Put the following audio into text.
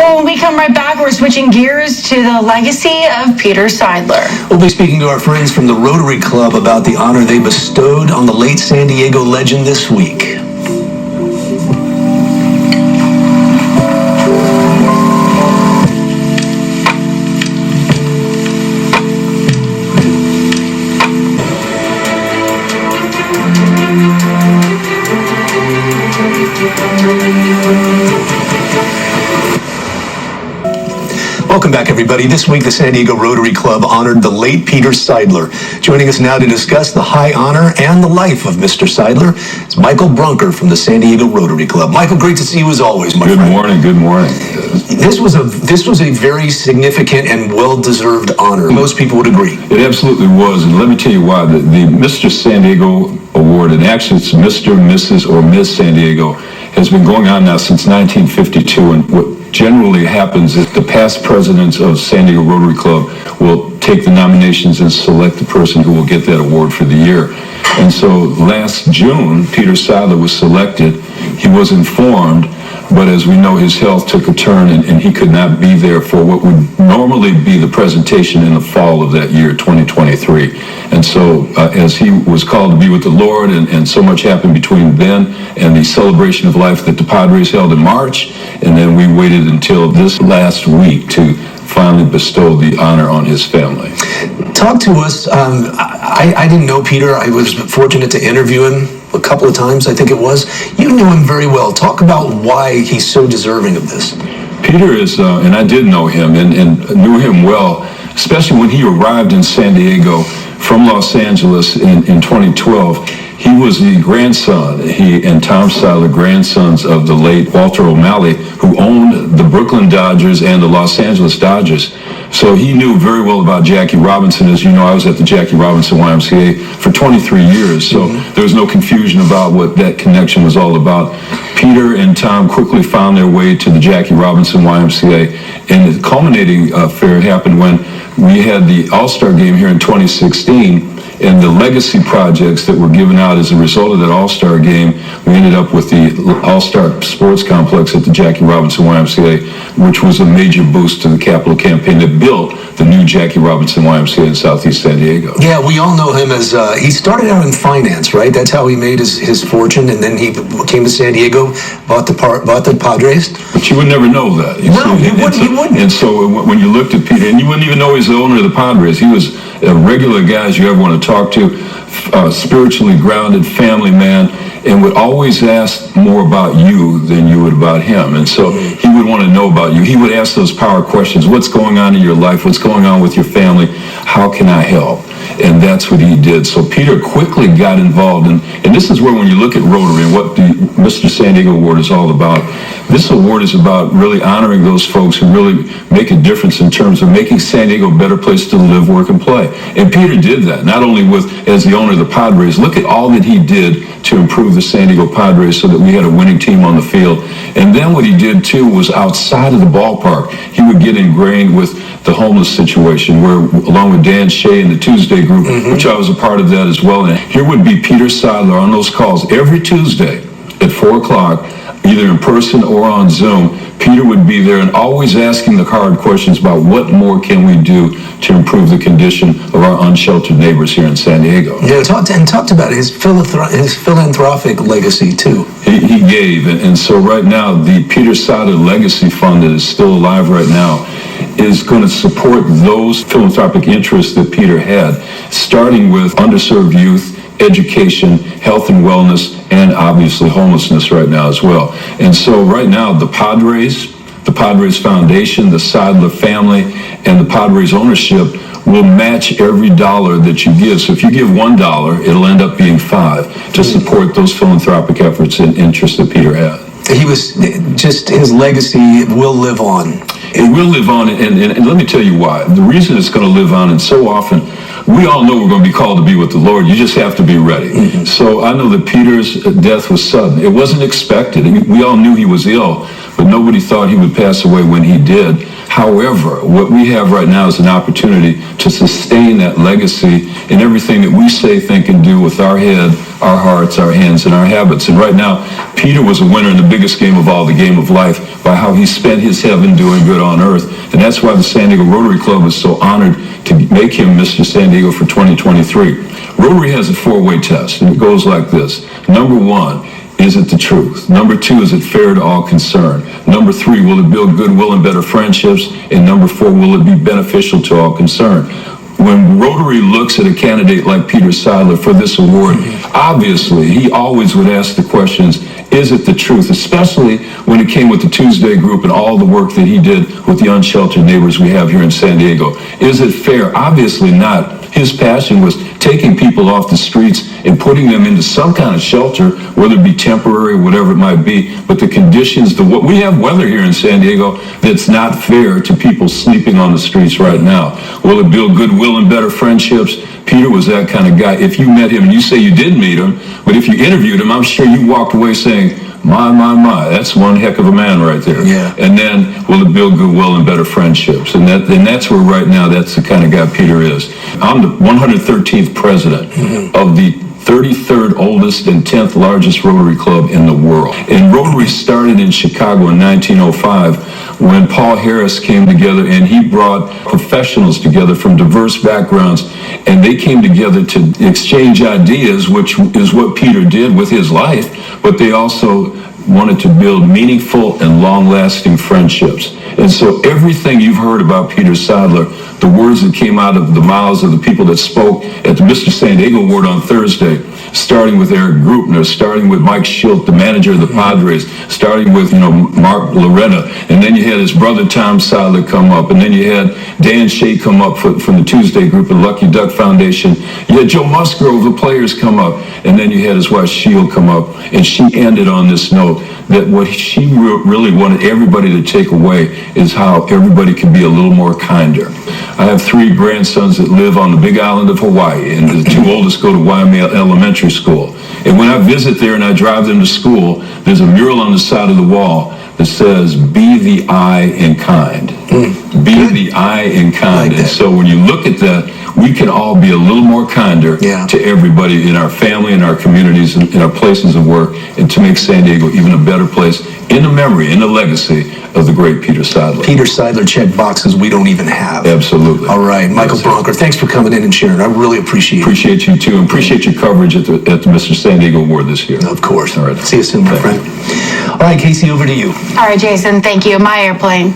Well, when we come right back, we're switching gears to the legacy of Peter Seidler. We'll be speaking to our friends from the Rotary Club about the honor they bestowed on the late San Diego legend this week. Welcome back, everybody. This week, the San Diego Rotary Club honored the late Peter Seidler. Joining us now to discuss the high honor and the life of Mr. Seidler is Michael Brunker from the San Diego Rotary Club. Michael, great to see you as always, my friend. Good morning. Good morning. This was a very significant and well-deserved honor. Most people would agree. It absolutely was, and let me tell you why. The Mr. San Diego Award, and actually it's Mr., Mrs., or Ms. San Diego, has been going on now since 1952, and what generally happens is the past presidents of San Diego Rotary Club will take the nominations and select the person who will get that award for the year. And so last June, Peter Seidler was selected. He was informed, but as we know, his health took a turn and he could not be there for what would normally be the presentation in the fall of that year, 2023. And so as he was called to be with the Lord, and so much happened between then and the celebration of life that the Padres held in March, and then we waited until this last week to finally bestow the honor on his family. Talk to us. I didn't know Peter. I was fortunate to interview him a couple of times, I think it was. You knew him very well. Talk about why he's so deserving of this. Peter is, and I did know him and knew him well, especially when he arrived in San Diego from Los Angeles in 2012. He was the grandson, he and Tom Seidler, grandsons of the late Walter O'Malley, who owned the Brooklyn Dodgers and the Los Angeles Dodgers. So he knew very well about Jackie Robinson. As you know, I was at the Jackie Robinson YMCA for 23 years, so there was no confusion about what that connection was all about. Peter and Tom quickly found their way to the Jackie Robinson YMCA, and the culminating affair happened when we had the All-Star game here in 2016, and the legacy projects that were given out as a result of that All-Star game, we ended up with the All-Star Sports Complex at the Jackie Robinson YMCA, which was a major boost to the capital campaign that built the new Jackie Robinson YMCA in Southeast San Diego. Yeah, we all know him as, he started out in finance, right? That's how he made his fortune, and then he came to San Diego, bought the Padres. But you would never know that. You wouldn't. And so when you looked at Peter, and you wouldn't even know he's the owner of the Padres. He was a regular guy as you ever want to talk to, spiritually grounded, family man, and would always ask more about you than you would about him. And so he would want to know about you. He would ask those power questions. What's going on in your life? What's going on with your family? How can I help? And that's what he did. So Peter quickly got involved. And this is where, when you look at Rotary and what the Mr. San Diego Award is all about, this award is about really honoring those folks who really make a difference in terms of making San Diego a better place to live, work, and play. And Peter did that, not only as the owner of the Padres. Look at all that he did to improve the San Diego Padres so that we had a winning team on the field. And then what he did, too, was outside of the ballpark, he would get ingrained with the homeless situation, where, along with Dan Shea and the Tuesday group, which I was a part of that as well. And here would be Peter Seidler on those calls every Tuesday at 4 o'clock, either in person or on Zoom. Peter would be there and always asking the hard questions about what more can we do to improve the condition of our unsheltered neighbors here in San Diego. Yeah, talked about his philanthropic legacy, too. He gave, and so right now, the Peter Seidler Legacy Fund that is still alive right now is going to support those philanthropic interests that Peter had, starting with underserved youth, education, health and wellness, and obviously homelessness right now as well. And so right now, the Padres Foundation, the Seidler family, and the Padres ownership will match every dollar that you give. So if you give $1, it'll end up being $5 to support those philanthropic efforts and interests that Peter had. His legacy will live on. It will live on, and let me tell you why. The reason it's going to live on, and so often, we all know we're going to be called to be with the Lord. You just have to be ready. So I know that Peter's death was sudden. It wasn't expected. We all knew he was ill, but nobody thought he would pass away when he did. However, what we have right now is an opportunity to sustain that legacy in everything that we say, think, and do with our head, our hearts, our hands, and our habits. And right now, Peter was a winner in the biggest game of all, the game of life, by how he spent his heaven doing good on earth. And that's why the San Diego Rotary Club is so honored to make him Mr. San Diego for 2023. Rotary has a four-way test, and it goes like this. Number one, is it the truth? Number two, is it fair to all concerned? Number three, will it build goodwill and better friendships? And number four, will it be beneficial to all concerned? When Rotary looks at a candidate like Peter Seidler for this award, obviously he always would ask the questions, is it the truth? Especially when it came with the Tuesday group and all the work that he did with the unsheltered neighbors we have here in San Diego. Is it fair? Obviously not. His passion was taking people off the streets and putting them into some kind of shelter, whether it be temporary, whatever it might be. But the conditions, we have weather here in San Diego that's not fair to people sleeping on the streets right now. Will it build goodwill and better friendships? Peter was that kind of guy. If you met him, and you say you did meet him, but if you interviewed him, I'm sure you walked away saying, my, that's one heck of a man right there. Yeah. And then will it build goodwill and better friendships? And that's where right now, that's the kind of guy Peter is. I'm the 113th president of the 33rd oldest and 10th largest Rotary Club in the world. And Rotary started in Chicago in 1905 when Paul Harris came together and he brought professionals together from diverse backgrounds, and they came together to exchange ideas, which is what Peter did with his life, but they also wanted to build meaningful and long-lasting friendships. And so everything you've heard about Peter Seidler, the words that came out of the mouths of the people that spoke at the Mr. San Diego Award on Thursday, starting with Erik Greupner, starting with Mike Sheel, the manager of the Padres, starting with, Mark Loretta, and then you had his brother Tom Seidler come up, and then you had Dan Shea come up from the Tuesday group and Lucky Duck Foundation. You had Joe Musgrove, the players, come up, and then you had his wife Sheel come up, and she ended on this note that what she really wanted everybody to take away is how everybody can be a little more kinder. I have 3 grandsons that live on the Big Island of Hawaii, and the 2 oldest go to Waimea Elementary School. And when I visit there and I drive them to school, there's a mural on the side of the wall that says, "Be the eye and kind." Be the eye and kind. And so when you look at that, we can all be a little more kinder to everybody in our family, in our communities, in our places of work, and to make San Diego even a better place in the memory, in the legacy of the great Peter Seidler. Peter Seidler checked boxes we don't even have. Absolutely. All right, Michael Brunker, thanks for coming in and sharing. I really appreciate it. Appreciate you too, and appreciate your coverage at the Mr. San Diego Award this year. Of course. All right. See you soon, my friend. All right, Casey, over to you. All right, Jason, thank you. My airplane.